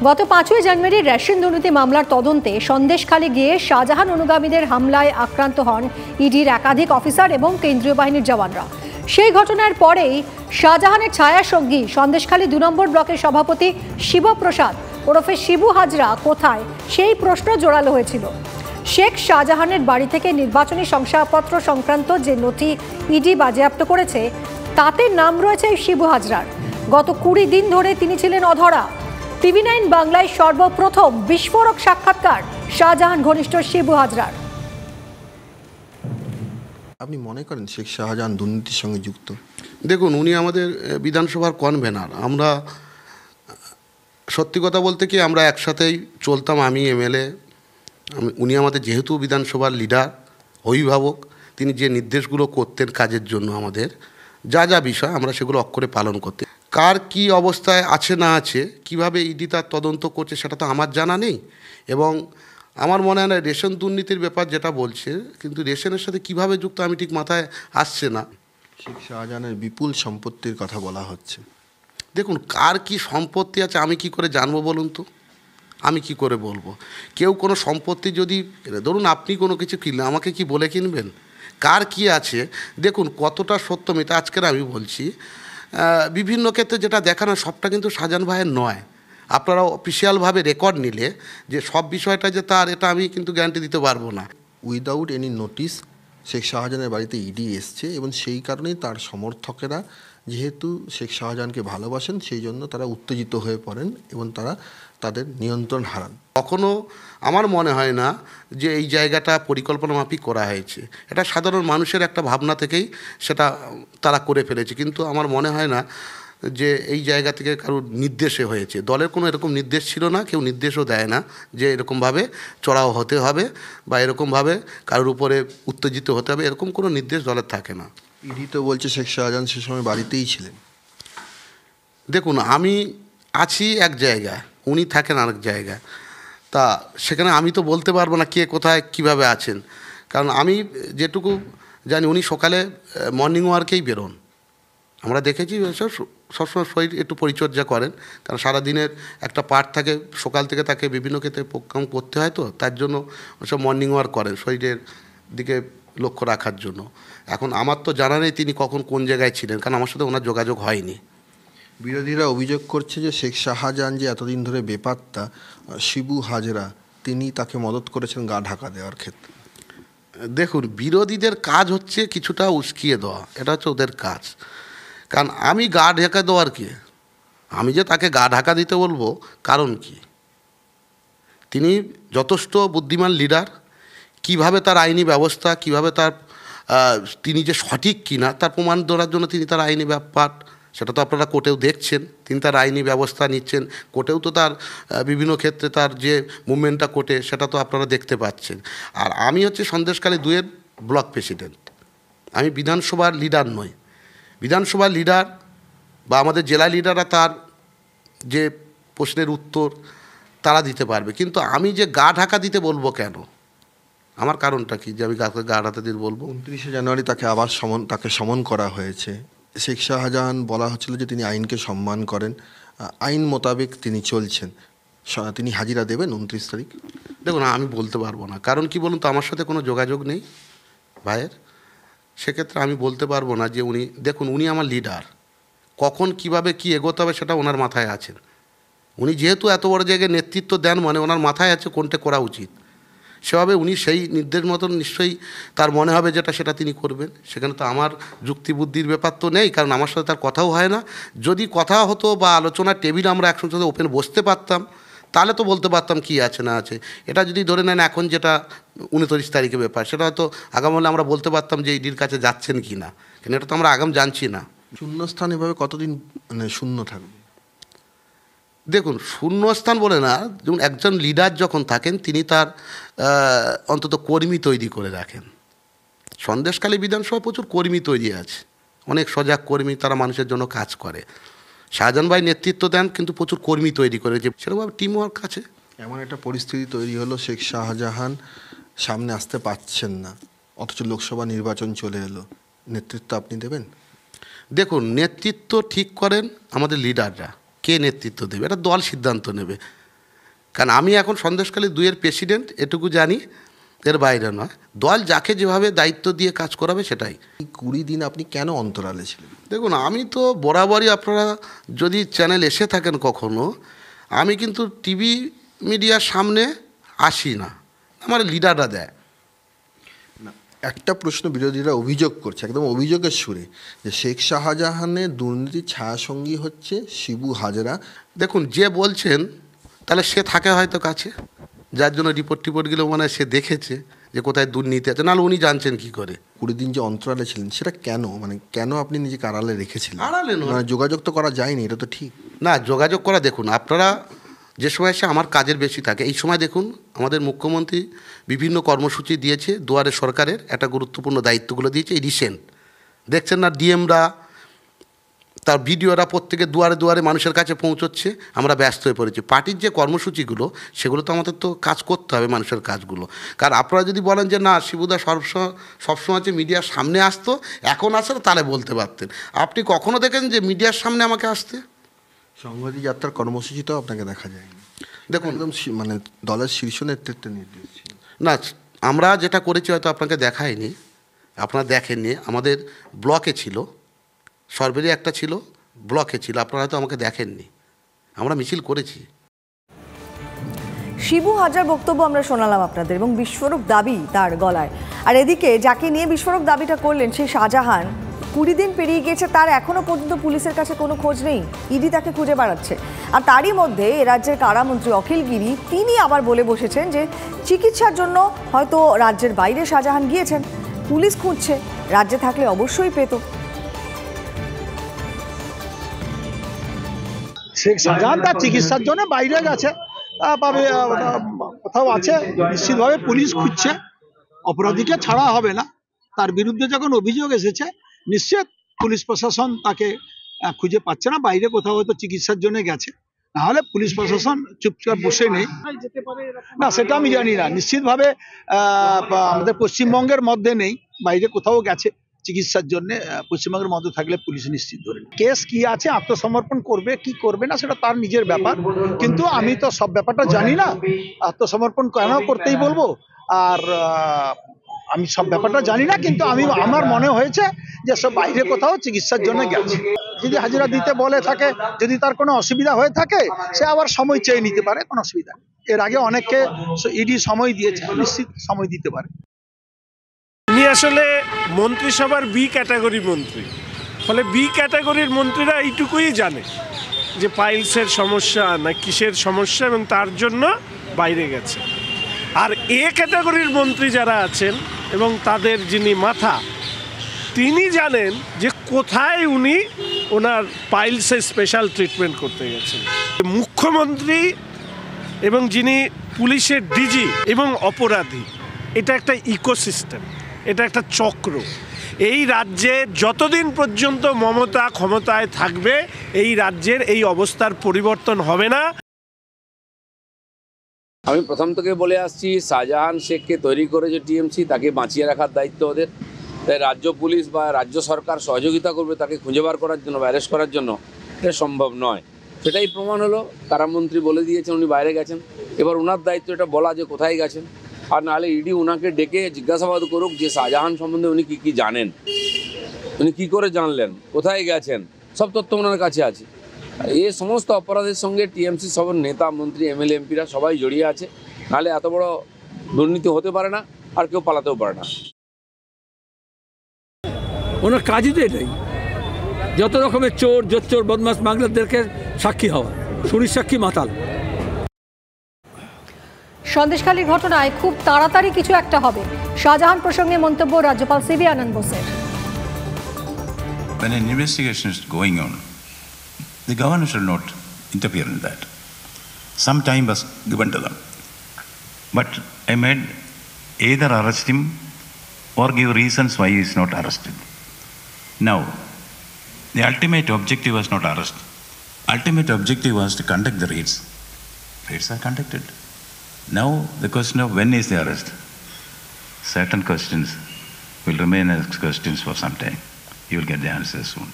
গত 5ই জানুয়ারি রেশন দুর্নীতি মামলার তদন্তে সন্দেশখালী গিয়ে শাহজাহান অনুগামীদের হামলায় আক্রান্ত হন ইডির একাধিক অফিসার এবং কেন্দ্রীয় বাহিনীর জওয়ানরা। সেই ঘটনার পরেই শাহজাহানের ছায়াসঙ্গী সন্দেশখালী 2 নম্বর ব্লকের সভাপতি শিবপ্রসাদ ওরফে শিবু হাজরা কোথায়, সেই প্রশ্ন জোরালো হয়েছিল। শেখ শাহজাহানের বাড়ি থেকে নির্বাচনী শংসাপত্র সংক্রান্ত যে নথি ইডি বাজেয়াপ্ত করেছে তাতে নাম রয়েছে শিবু হাজরার। গত 20 দিন ধরে তিনি ছিলেন অধরা। TV9 বাংলায় সর্বপ্রথম বিস্ফোরক সাক্ষাৎকার শাহজাহান ঘনিষ্ঠ শিবু হাজরার। আপনি মনে করেন শেখ শাহজাহান দুর্নীতির সঙ্গে যুক্ত? দেখুন, উনি আমাদের বিধানসভার কনভেনার। আমরা সত্যি কথা বলতে কি আমরা একসাথেই চলতাম, আমি MLA, উনি আমাদের যেহেতু বিধানসভার লিডার, অভিভাবক, তিনি যে নির্দেশগুলো করতেন কাজের জন্য আমাদের যা যা বিষয় আমরা সেগুলো অক্ষরে পালন করতে। কার কি অবস্থায় আছে না আছে, কিভাবে ইডি তার তদন্ত করছে সেটা তো আমার জানা নেই। এবং আমার মনে হয় না রেশন দুর্নীতির ব্যাপার যেটা বলছে, কিন্তু রেশনের সাথে কিভাবে যুক্ত আমি ঠিক মাথায় আসছে না। শেখ শাহজাহানের বিপুল সম্পত্তির কথা বলা হচ্ছে। দেখুন, কার কি সম্পত্তি আছে আমি কি করে জানবো বলুন তো? আমি কি করে বলবো? কেউ কোনো সম্পত্তি যদি, ধরুন আপনি কোনো কিছু কিনলেন, আমাকে কি বলে কিনবেন? কার কি আছে দেখুন, কতটা সত্য মিথ্যা আজকের আমি বলছি। বিভিন্ন ক্ষেত্রে যেটা দেখানো সবটা কিন্তু শাহজাহান ভাইয়ের নয়। আপনারা অফিসিয়ালভাবে রেকর্ড নিলে যে সব বিষয়টা যে তার, এটা আমি কিন্তু গ্যারান্টি দিতে পারবো না। উইদাউট এনি নোটিস শেখ শাহজাহানের বাড়িতে ইডি এসছে এবং সেই কারণেই তার সমর্থকেরা যেহেতু শেখ শাহজাহানকে ভালোবাসেন সেই জন্য তারা উত্তেজিত হয়ে পড়েন এবং তারা তাদের নিয়ন্ত্রণ হারান। কখনো আমার মনে হয় না যে এই জায়গাটা পরিকল্পনা মাফিক করা হয়েছে। এটা সাধারণ মানুষের একটা ভাবনা থেকেই সেটা তারা করে ফেলেছে, কিন্তু আমার মনে হয় না যে এই জায়গা থেকে কারোর নির্দেশে হয়েছে। দলের কোনো এরকম নির্দেশ ছিল না, কেউ নির্দেশও দেয় না যে এরকমভাবে চড়াও হতে হবে বা এরকমভাবে কারোর উপরে উত্তেজিত হতে হবে, এরকম কোনো নির্দেশ দলের থাকে না। ইডি তো বলছে শেখ শাহজাহান সে সময় বাড়িতেই ছিলেন। দেখুন, আমি আছি এক জায়গায়, উনি থাকেন আরেক জায়গায়, তা সেখানে আমি তো বলতে পারবো না কে কোথায় কিভাবে আছেন। কারণ আমি যেটুকু জানি উনি সকালে মর্নিং ওয়ার্কেই বেরোন, আমরা দেখেছি। সবসময় শরীর একটু পরিচর্যা করেন, কারণ সারাদিনের একটা পার্ট থাকে, সকাল থেকে তাকে বিভিন্ন ক্ষেত্রে প্রোগ্রাম করতে হয়, তো তার জন্য সব মর্নিং ওয়ার্ক করেন শরীরের দিকে লক্ষ্য রাখার জন্য। এখন আমার তো জানা নেই তিনি কখন কোন জায়গায় ছিলেন, কারণ আমার সাথে ওনার যোগাযোগ হয়নি। বিরোধীরা অভিযোগ করছে যে শেখ শাহজাহান যে এতদিন ধরে বেপাত্তা, শিবু হাজরা তিনি তাকে মদত করেছেন গা ঢাকা দেওয়ার ক্ষেত্রে। দেখুন, বিরোধীদের কাজ হচ্ছে কিছুটা উস্কিয়ে দেওয়া, এটা হচ্ছে ওদের কাজ। কারণ আমি গা ঢাকা দেওয়ার কে? আমি যে তাকে গা ঢাকা দিতে বলবো কারণ কি? তিনি যথেষ্ট বুদ্ধিমান লিডার। কিভাবে তার আইনি ব্যবস্থা, কিভাবে তার তিনি যে সঠিক কিনা তার প্রমাণ দেওয়ার জন্য তিনি তার আইনি ব্যাপার, সেটা তো আপনারা কোর্টেও দেখছেন, তিনি তার আইনি ব্যবস্থা নিচ্ছেন। কোর্টেও তো তার বিভিন্ন ক্ষেত্রে তার যে মুভমেন্টটা কোর্টে সেটা তো আপনারা দেখতে পাচ্ছেন। আর আমি হচ্ছে সন্দেশখালী 2-এর ব্লক প্রেসিডেন্ট, আমি বিধানসভার লিডার নই। বিধানসভার লিডার বা আমাদের জেলা লিডাররা তার যে প্রশ্নের উত্তর তারা দিতে পারবে, কিন্তু আমি যে গা ঢাকা দিতে বলবো কেন? আমার কারণটা কি যে আমি গা ঢাকা দিতে বলবো? 29শে জানুয়ারি তাকে আবার তাকে সমন করা হয়েছে। শেখ শাহজাহান বলা হচ্ছিল যে তিনি আইনকে সম্মান করেন, আইন মোতাবেক তিনি চলছেন, তিনি হাজিরা দেবেন 29 তারিখ। দেখুন, আমি বলতে পারবো না, কারণ কি বলুন তো, আমার সাথে কোনো যোগাযোগ নেই ভাইয়ের। সেক্ষেত্রে আমি বলতে পারবো না যে উনি, দেখুন উনি আমার লিডার, কখন কিভাবে কি এগোতে হবে সেটা ওনার মাথায় আছেন। উনি যেহেতু এত বড় জায়গায় নেতৃত্ব দেন, মানে ওনার মাথায় আছে কোনটা করা উচিত, সেভাবে উনি সেই নির্দেশ মতন নিশ্চয়ই তার মনে হবে যেটা সেটা তিনি করবেন। সেখানে তো আমার যুক্তি বুদ্ধির ব্যাপার তো নেই, কারণ আমার সাথে তার কথাও হয় না। যদি কথা হতো বা আলোচনার টেবিল আমরা একসঙ্গে ওপেন বসতে পারতাম, তাহলে তো বলতে পারতাম কী আছে না আছে। এটা যদি ধরে নেন এখন যেটা 29 তারিখের ব্যাপার, সেটা হয়তো আগাম হলে আমরা বলতে পারতাম যে ইডির কাছে যাচ্ছেন কি না, কিন্তু এটা তো আমরা আগাম জানছি না। শূন্যস্থান এভাবে কতদিন শূন্য থাকবে? দেখুন, শূন্যস্থান বলে না, যেমন একজন লিডার যখন থাকেন তিনি তার অন্তত কর্মী তৈরি করে রাখেন। সন্দেশখালী বিধানসভায় প্রচুর কর্মী তৈরি আছে, অনেক সজাগ কর্মী, তারা মানুষের জন্য কাজ করে। শাহজাহান ভাই নেতৃত্ব দেন, কিন্তু প্রচুর কর্মী তৈরি করে, যে সেরকমভাবে টিম ওয়ার্ক আছে। এমন একটা পরিস্থিতি তৈরি হলো শেখ শাহজাহান সামনে আসতে পারছেন না, অথচ লোকসভা নির্বাচন চলে এলো, নেতৃত্ব আপনি দেবেন? দেখুন, নেতৃত্ব ঠিক করেন আমাদের লিডাররা, কে নেতৃত্ব দেবে এটা দল সিদ্ধান্ত নেবে। কারণ আমি এখন সন্দেশখালী 2-এর প্রেসিডেন্ট, এটুকু জানি, এর বাইরে নয়। দল যাকে যেভাবে দায়িত্ব দিয়ে কাজ করাবে সেটাই। 20 দিন আপনি কেন অন্তরালে ছিলেন? দেখুন, আমি তো বরাবরই, আপনারা যদি চ্যানেল এসে থাকেন কখনো, আমি কিন্তু টিভি মিডিয়ার সামনে আসি না, আমার লিডাররা দেয়। একটা প্রশ্ন বিরোধীরা অভিযোগ করছে, একদম অভিযোগের সুরে, যে শেখ শাহজাহানের দুর্নীতির ছায়াসঙ্গী হচ্ছে শিবু হাজরা। দেখুন, যে বলছেন তাহলে সে থাকে হয়তো কাছে, যার জন্য রিপোর্টগুলো মানে সে দেখেছে যে কোথায় দুর্নীতি আছে, নাহলে উনি জানছেন কি করে। 20 দিন যে অন্তরালে ছিলেন সেটা কেন, মানে কেন আপনি নিজেকে আড়ালে রেখেছিলেন? আড়ালে নয়, মানে যোগাযোগ তো করা যায়নি, এটা তো ঠিক না। যোগাযোগ করা, দেখুন আপনারা যে সময় এসে আমার কাজের বেশি থাকে, এই সময় দেখুন আমাদের মুখ্যমন্ত্রী বিভিন্ন কর্মসূচি দিয়েছে, দুয়ারে সরকারের একটা গুরুত্বপূর্ণ দায়িত্বগুলো দিয়েছে। এই রিসেন্ট দেখছেন না, ডিএমরা তার ভিডিওরা প্রত্যেকে দুয়ারে দুয়ারে মানুষের কাছে পৌঁছচ্ছে, আমরা ব্যস্ত হয়ে পড়েছি। পার্টির যে কর্মসূচিগুলো সেগুলো তো আমাদের তো কাজ করতে হবে, মানুষের কাজগুলো। কারণ আপনারা যদি বলেন যে না শিবুদা সবসময় যে মিডিয়ার সামনে আসতো, এখন আসে না, তাহলে বলতে পারতেন। আপনি কখনো দেখেন যে মিডিয়ার সামনে আমাকে আসতে? সংহতি যাত্রার কর্মসূচিটাও আপনাকে দেখা যায়নি। দেখুন, একদম মানে দলের শীর্ষ নেতৃত্বের নির্দেশ ছিল। না, আমরা যেটা করেছি হয়তো আপনাকে দেখায়নি, আপনারা দেখেননি। আমাদের ব্লকে ছিল, সরবেরি একটা ছিল, ব্লকে ছিল, আপনারা হয়তো আমাকে দেখেননি। আমরা মিছিল করেছি। শিবু হাজার বক্তব্য আমরা শোনালাম আপনাদের, এবং বিস্ফোরক দাবি তার গলায়। আর এদিকে যাকে নিয়ে বিস্ফোরক দাবিটা করলেন সেই শাহজাহান, 20 দিন পেরিয়ে গিয়েছে, তার এখনো পর্যন্ত পুলিশের কাছে কোনো খোঁজ নেই। ইডি তাকে খুঁজে বেড়াচ্ছে। আর তারই মধ্যে এ রাজ্যের কারামন্ত্রী অখিল গিরি তিনি আবার বলে বসেছেন যে চিকিৎসার জন্য হয়তো রাজ্যের বাইরে শাহজাহান গিয়েছেন, পুলিশ খুঁজছে, রাজ্যে থাকলে অবশ্যই পেত। শেখ শাহজাহান তার চিকিৎসার জন্য বাইরে গেছে, কোথাও আছে, নিশ্চিতভাবে পুলিশ খুঁজছে। অপরাধীকে ছাড়া হবে না, তার বিরুদ্ধে যখন অভিযোগ এসেছে নিশ্চিত পুলিশ প্রশাসন তাকে খুঁজে পাচ্ছে না, বাইরে কোথাও হয়তো চিকিৎসার জন্য গেছে। নাহলে পুলিশ প্রশাসন চুপচাপ বসে নেই না, সেটা আমি জানি না। নিশ্চিতভাবে আমাদের পশ্চিমবঙ্গের মধ্যে নেই, বাইরে কোথাও গেছে চিকিৎসার জন্য। পশ্চিমবঙ্গের মধ্যে থাকলে পুলিশ নিশ্চিত ধরে কেস কি আছে, আত্মসমর্পণ করবে কি করবে না সেটা তার নিজের ব্যাপার। কিন্তু আমি তো সব ব্যাপারটা জানি না, আত্মসমর্পণ কেন করতেই বলবো, আর আমি সব ব্যাপারটা জানি না। কিন্তু আমার মনে হয়েছে যে সব বাইরে কোথাও চিকিৎসার জন্য গেছে। যদি হাজিরা দিতে বলে থাকে, যদি তার কোনো অসুবিধা হয়ে থাকে, সে আবার সময় চেয়ে নিতে পারে, কোনো অসুবিধা নেই। এর আগে অনেককে ইডি সময় দিয়েছে, নিশ্চিত সময় দিতে পারে। উনি আসলে মন্ত্রিসভার বি ক্যাটাগরি মন্ত্রী, ফলে বি ক্যাটাগরির মন্ত্রীরা এইটুকুই জানে যে পাইলসের সমস্যা না কিসের সমস্যা, এবং তার জন্য বাইরে গেছে। আর এ ক্যাটাগরির মন্ত্রী যারা আছেন এবং তাদের যিনি মাথা, তিনি জানেন যে কোথায় উনি ওনার পাইলসের স্পেশাল ট্রিটমেন্ট করতে গেছেন। মুখ্যমন্ত্রী এবং যিনি পুলিশের ডিজি এবং অপরাধী, এটা একটা ইকোসিস্টেম, এটা একটা চক্র। এই রাজ্যে যতদিন পর্যন্ত মমতা ক্ষমতায় থাকবে, এই রাজ্যের এই অবস্থার পরিবর্তন হবে না। আমি প্রথম থেকে বলে আসছি, শাহজাহান শেখকে তৈরি করেছে টিএমসি, তাকে বাঁচিয়ে রাখার দায়িত্ব ওদের। তাই রাজ্য পুলিশ বা রাজ্য সরকার সহযোগিতা করবে তাকে খুঁজে বার করার জন্য, অ্যারেস্ট করার জন্য, এটা সম্ভব নয়। সেটাই প্রমাণ হলো, কারামন্ত্রী বলে দিয়েছেন উনি বাইরে গেছেন। এবার ওনার দায়িত্ব এটা বলা যে কোথায় গেছেন, আর নাহলে ইডি ওনাকে ডেকে জিজ্ঞাসাবাদ করুক যে শাহজাহান সম্বন্ধে উনি কী কী জানেন, উনি কী করে জানলেন, কোথায় গেছেন, সব তথ্য ওনার কাছে আছে। এই সমস্ত অপরাধের সঙ্গে টিএমসি সব নেতা মন্ত্রী এমএলএ এমপিরা সবাই জড়িয়ে আছে, নাহলে এত বড় দুর্নীতি হতে পারে না, আর কেউ পালাতেও পারে না। ওনার কাজই তো এটাই, যত রকমের চোর জোচ্চোর বদমাস মাগলাদেরকে সাক্ষী হওয়া, সুরির সাক্ষী মাতাল। সন্দেশখালীর ঘটনায় খুব তাড়াতাড়ি কিছু একটা হবে, শাহজাহান প্রসঙ্গে মন্তব্য রাজ্যপাল সিবি আনন্দ বোসের। When an investigation is going on, the governor should not interfere in that. Some time was given to them. But I made either arrest him or give reasons why he is not arrested. Now, the ultimate objective was not arrest. Ultimate objective was to conduct the raids. Raids are conducted. Now, the question of when is the arrest? Certain questions will remain as questions for some time. You will get the answers soon.